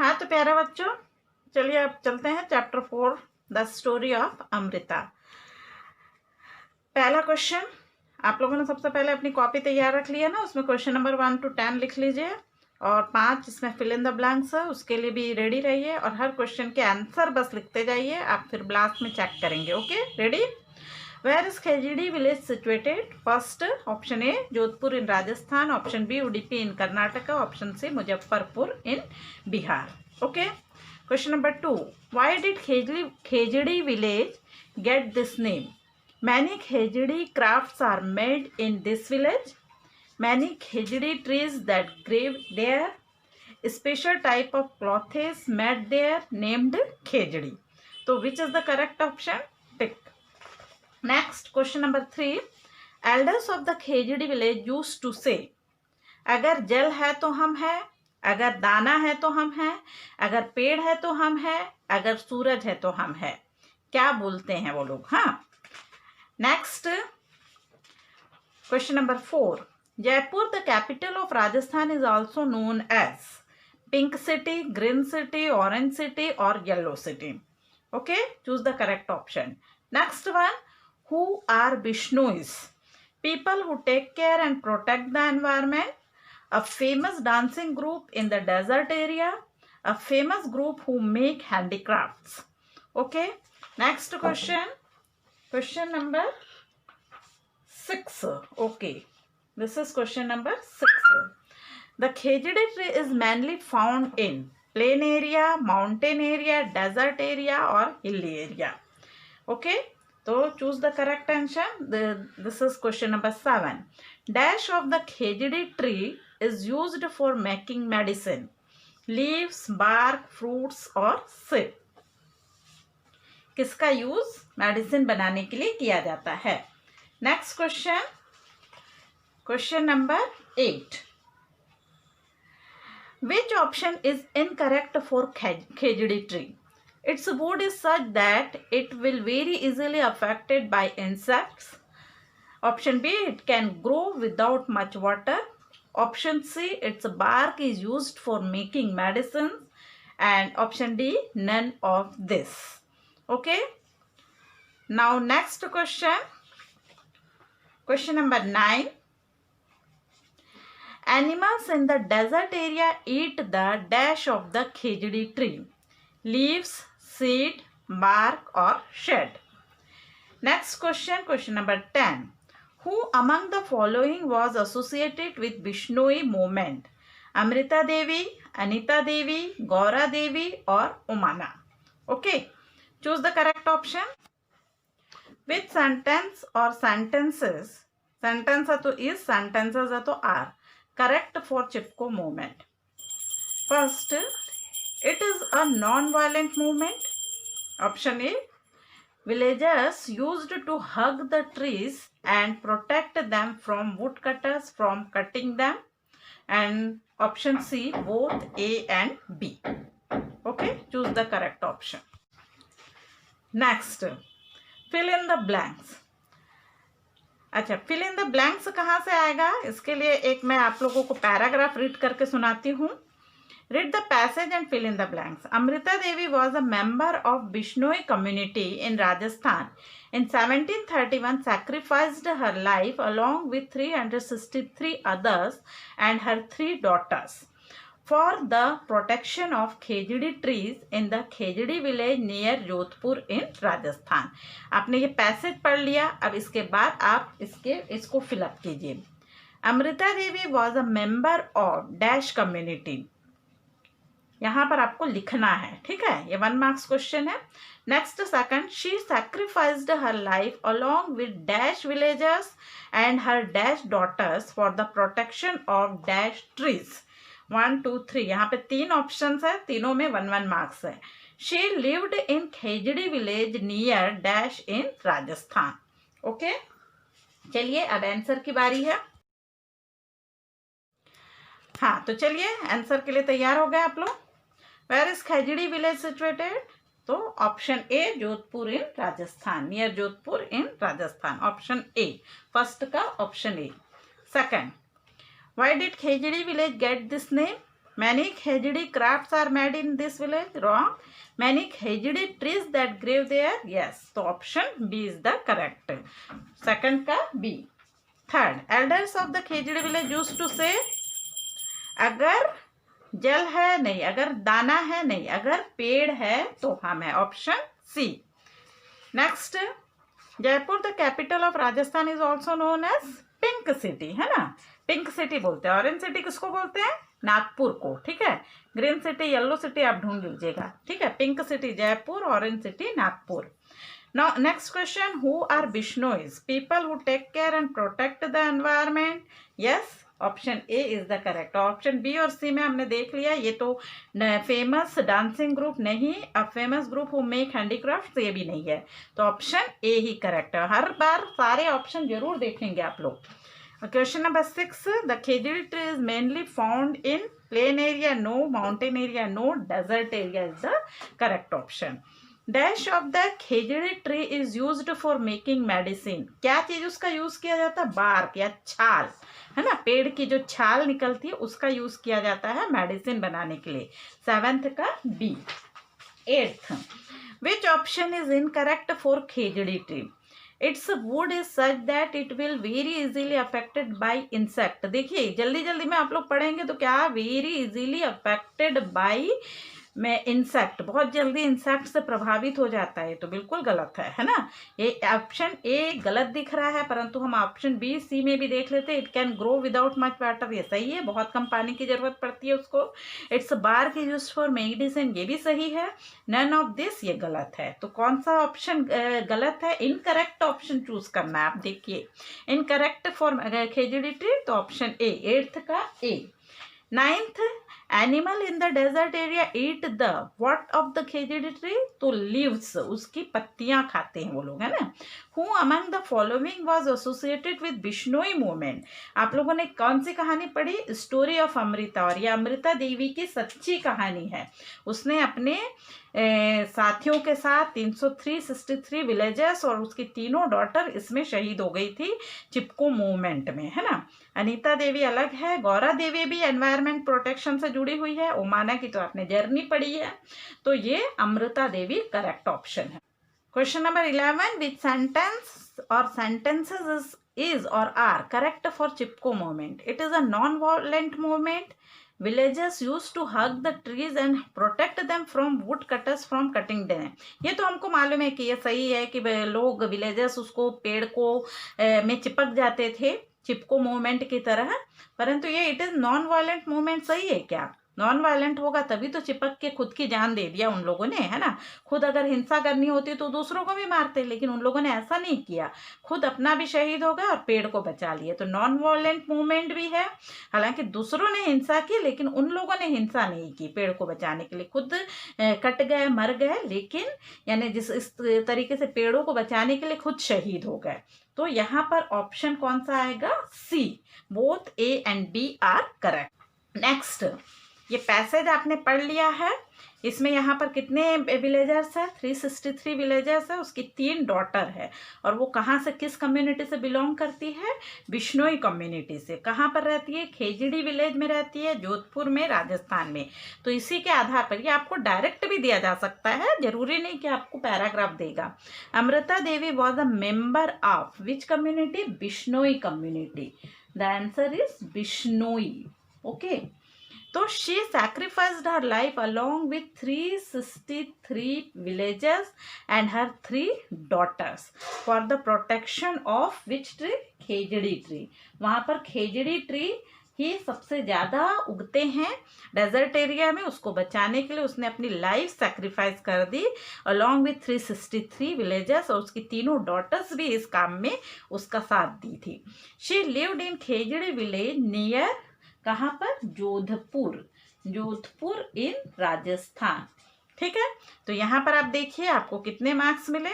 हाँ तो प्यारे बच्चों, चलिए अब चलते हैं chapter 4 the story of Amrita. पहला क्वेश्चन आप लोगों ने सबसे पहले अपनी कॉपी तैयार रख लिया ना, उसमें क्वेश्चन नंबर 1 to 10 लिख लीजिए और 5 इसमें फिल इन द ब्लैंक्स है, उसके लिए भी रेडी रहिए और हर क्वेश्चन के आंसर बस लिखते जाइए, आप फिर लास्ट में चेक करेंगे। Okay, ready? Where is Khejri village situated? First option A Jodhpur in Rajasthan, option B Udupi in Karnataka, option C Muzaffarpur in Bihar. Okay, question number 2, why did Khejri village get this name? Many Khejri crafts are made in this village, many Khejri trees that grew there, special type of clothes made there named khejdi. So which is the correct option? Tick. Next, question number 3, elders of the khejdi village used to say, अगर जल है तो हम हैं, अगर दाना है तो हम हैं, अगर पेड़ है तो हम हैं, अगर सूरज है तो हम हैं। क्या बोलते हैं वो लोग? हाँ। Next, question number 4, Jaipur, the capital of Rajasthan, is also known as Pink City, Green City, Orange City or Yellow City. Okay, choose the correct option. Next one, who are Bishnois? People who take care and protect the environment, a famous dancing group in the desert area, a famous group who make handicrafts. Okay, next question, question number 6. Okay, this is question number 6. The khejdi tree is mainly found in plain area, mountain area, desert area or hilly area. Okay, so choose the correct answer. This is question number 7. Dash of the khejdi tree is used for making medicine, leaves, bark, fruits or sap. किसका use medicine बनाने के लिए किया जाता है? Next question, question number 8. Which option is incorrect for khejdi tree? Its wood is such that it will very easily affected by insects. Option B, it can grow without much water. Option C, its bark is used for making medicines. And option D, none of this. Okay. Now next question. Question number 9. Animals in the desert area eat the dash of the khejdi tree, leaves, seed, bark or shed. Next question, question number 10. Who among the following was associated with Bishnoi movement? Amrita Devi, Anita Devi, Gaura Devi or Umana? Okay, choose the correct option. Which sentence or sentences, sentence है तो is, sentences है तो are, correct for Chipko movement? First, it is a non-violent movement. Option A, villagers used to hug the trees and protect them from woodcutters from cutting them. And option C, both A and B. Okay, choose the correct option. Next, fill in the blanks. अच्छा, fill in the blanks कहाँ से आएगा? इसके लिए एक मैं आप लोगों को पैराग्राफ रीड करके सुनाती हूँ. Read the passage and fill in the blanks. Amrita Devi was a member of Bishnoi community in Rajasthan. In 1731, sacrificed her life along with 363 others and her 3 daughters for the protection of khejdi trees in the khejdi village near Jodhpur in Rajasthan. आपने ये passage पढ़ लिया. अब इसके बाद आप इसको fill up कीजिए. Amrita Devi was a member of dash community. यहाँ पर आपको लिखना है, ठीक है? ये 1 मार्क्स क्वेश्चन है. Next, second, she sacrificed her life along with dash villagers and her dash daughters for the protection of dash trees. 1, 2, 3 यहाँ पे 3 ऑप्शंस है, तीनों में 1 मार्क्स है. She lived in Khejri village near dash in Rajasthan. Okay, चलिए अब answer की बारी है. हाँ तो चलिए आंसर के लिए तैयार हो गए आप लोग. Where is Khejri village situated? तो option A, Jodhpur in Rajasthan, near Jodhpur in Rajasthan. Option A, first का option A. Second, why did Khejri village get this name? Many khejdi crafts are made in this village. Wrong. Many khejdi trees that grew there. Yes. तो option B is the correct. Second का B. Third, elders of the khejdi village used to say, अगर जल है नहीं, अगर दाना है नहीं, अगर पेड़ है तो हम है. Option C. Next, Jaipur the capital of Rajasthan is also known as pink city, है ना. पिंक सिटी बोलते हैं. ऑरेंज सिटी किसको बोलते हैं? नागपुर को. ठीक है. ग्रीन सिटी, येलो सिटी आप ढूंढ लीजिएगा. ठीक है. Pink city Jaipur, orange city Nagpur. Now next question, who are Bishnois? People who take care and protect the environment. Yes, option A is the correct. Option B और सी में हमने देख लिया, ये तो फेमस डांसिंग ग्रुप नहीं, अब famous group who make handicraft ये भी नहीं है. तो ऑप्शन ए ही करेक्ट है. हर बार सारे ऑप्शन जरूर देखेंगे आप लोग. Question number 6, the Khejri tree is mainly found in plain area. No. Mountain area. No. Desert area is the correct option. Dash of the Khejri tree is used for making medicine. क्या चीज उसका use किया जाता है? बार्क या छाल, है ना. पेड़ की जो छाल निकलती है उसका यूज किया जाता है मेडिसिन बनाने के लिए. 7th का B. 8th, which option is incorrect for Khejri tree? Its wood is such that it will very easily affected by insect. देखिए जल्दी जल्दी में आप लोग पढ़ेंगे तो क्या, वेरी इजीली अफेक्टेड बाय में इंसेक्ट, बहुत जल्दी इंसेक्ट से प्रभावित हो जाता है. तो बिल्कुल गलत है ना. ये ऑप्शन ए गलत दिख रहा है, परंतु हम ऑप्शन बी सी में भी देख लेते हैं. It can grow without much water, ये सही है. बहुत कम पानी की जरूरत पड़ती है उसको. Its bark is used for medicine, ये भी सही है. नन ऑफ दिस ये गलत है. तो कौन सा ऑप्शन गलत है? इनकरेक्ट ऑप्शन चूज करना है. आप देखिए इनकरेक्ट फॉर खेजड़ी ट्री, तो ऑप्शन ए. 8th का A. 9th, animal in the desert area eat the what of the Khejri tree? तो लीव्स, उसकी पत्तियां खाते हैं वो लोग, है ना. Who among the following was associated with Bishnoi movement? आप लोगों ने कौन सी कहानी पढ़ी? Story of Amrita. और ये अमृता देवी की सच्ची कहानी है. उसने अपने साथियों के साथ 363 विलेजेस और उसकी तीनों डॉटर इसमें शहीद हो गई थी चिपको मूवमेंट में, है ना. अनीता देवी अलग है. गौरा देवी भी एनवायरमेंट प्रोटेक्शन से जुड़ी हुई है. ओमाना की तो आपने जर्नी पढ़ी है. तो ये अमृता देवी करेक्ट ऑप्शन है. Question number 11, which sentence or sentences is or are correct for Chipko movement? It is a non violent movement. Villagers use to hug the trees and protect them from wood cutters from cutting them. ये तो हमको मालूम है कि ये सही है कि लोग विलेजर्स उसको पेड़ को में चिपक जाते थे चिपको मूवमेंट की तरह. परंतु ये it is non violent movement. सही है क्या? नॉन वायलेंट होगा तभी तो चिपक के खुद की जान दे दिया उन लोगों ने, है ना. खुद अगर हिंसा करनी होती तो दूसरों को भी मारते, लेकिन उन लोगों ने ऐसा नहीं किया. खुद अपना भी शहीद हो गया और पेड़ को बचा लिए. तो नॉन वायलेंट मूवमेंट भी है. हालांकि दूसरों ने हिंसा की लेकिन उन लोगों ने हिंसा नहीं की पेड़ को बचाने के लिए. खुद कट गए, मर गए, लेकिन यानी जिस इस तरीके से पेड़ों को बचाने के लिए खुद शहीद हो गए. तो यहाँ पर ऑप्शन कौन सा आएगा? C. Both A and B are correct. Next, ये पैसेज आपने पढ़ लिया है. इसमें यहाँ पर कितने विलेजर्स है? 363 विलेजर्स है. उसकी 3 डॉटर है. और वो कहाँ से, किस कम्युनिटी से बिलोंग करती है? बिश्नोई कम्युनिटी से. कहाँ पर रहती है? खेजड़ी विलेज में रहती है, जोधपुर में, राजस्थान में. तो इसी के आधार पर ये आपको डायरेक्ट भी दिया जा सकता है, जरूरी नहीं कि आपको पैराग्राफ देगा. Amrita Devi was a member of which community? Bishnoi community. The answer is Bishnoi. Okay. तो she sacrificed her life along with 363 villagers and her 3 daughters for the protection of which tree? Khejri tree. वहाँ पर खेजड़ी ट्री ही सबसे ज़्यादा उगते हैं डेजर्ट एरिया में. उसको बचाने के लिए उसने अपनी लाइफ सेक्रीफाइस कर दी अलॉन्ग विथ 363 विलेजर्स. और उसकी तीनों डॉटर्स भी इस काम में उसका साथ दी थी. She lived in Khejri village near, कहाँ पर? जोधपुर. जोधपुर इन राजस्थान. ठीक है. तो यहाँ पर आप देखिए आपको कितने मार्क्स मिले.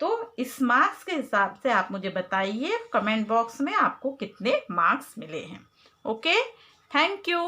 तो इस मार्क्स के हिसाब से आप मुझे बताइए कमेंट बॉक्स में आपको कितने मार्क्स मिले हैं. Okay, thank you.